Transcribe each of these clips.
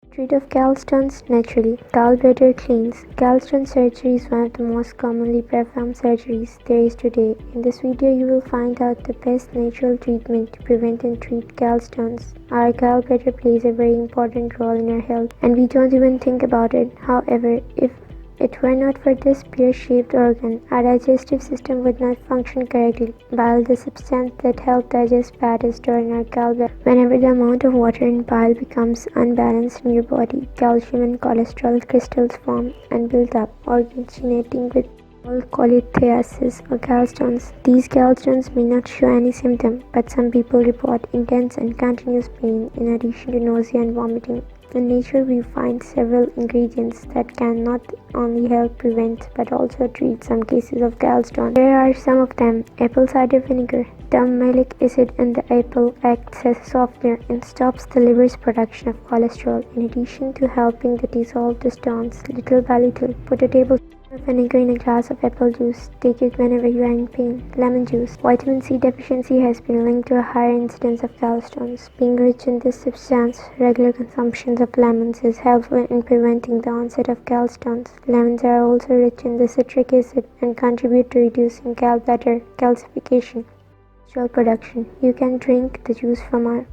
Treat of gallstones naturally. Gallbladder cleans. Gallstone surgery is one of the most commonly performed surgeries there is today. In this video, you will find out the best natural treatment to prevent and treat gallstones. Our gallbladder plays a very important role in our health, and we don't even think about it. However, if it were not for this pear-shaped organ, our digestive system would not function correctly. Bile, the substance that helps digest fat, is stored in our gallbladder. Whenever the amount of water in bile becomes unbalanced in your body, calcium and cholesterol crystals form and build up, originating with cholelithiasis or gallstones. These gallstones may not show any symptom, but some people report intense and continuous pain in addition to nausea and vomiting. In nature, we find several ingredients that can not only help prevent but also treat some cases of gallstone. Here are some of them. Apple cider vinegar. The malic acid in the apple acts as a softener and stops the liver's production of cholesterol. In addition to helping to dissolve the stones little by little, put a tablespoon of vinegar in a glass of apple juice. Take it whenever you are in pain. Lemon juice. Vitamin C deficiency has been linked to a higher incidence of gallstones. Being rich in this substance, regular consumption of lemons is helpful in preventing the onset of gallstones. Lemons are also rich in the citric acid and contribute to reducing gallbladder calcification. Cholesterol production. You can drink the juice from our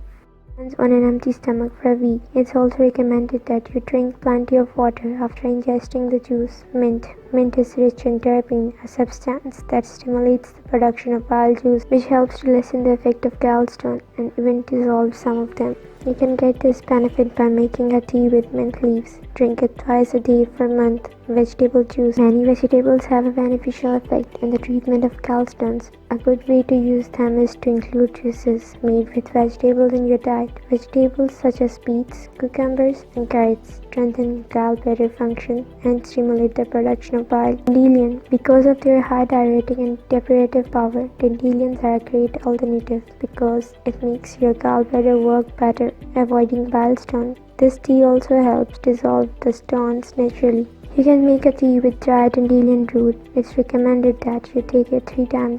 on an empty stomach for a week. It's also recommended that you drink plenty of water after ingesting the juice. Mint. Mint is rich in terpene, a substance that stimulates the production of bile juice, which helps to lessen the effect of gallstone and even dissolve some of them. You can get this benefit by making a tea with mint leaves. Drink it twice a day for a month. Vegetable juice. Many vegetables have a beneficial effect in the treatment of gallstones. A good way to use them is to include juices made with vegetables in your diet. Vegetables such as beets, cucumbers, and carrots strengthen gallbladder function and stimulate the production of bile. Dandelion. Because of their high diuretic and depurative power, dandelions are a great alternative because it makes your gallbladder work better, avoiding bile stone. This tea also helps dissolve the stones naturally. You can make a tea with dried dandelion root. It's recommended that you take it 3 times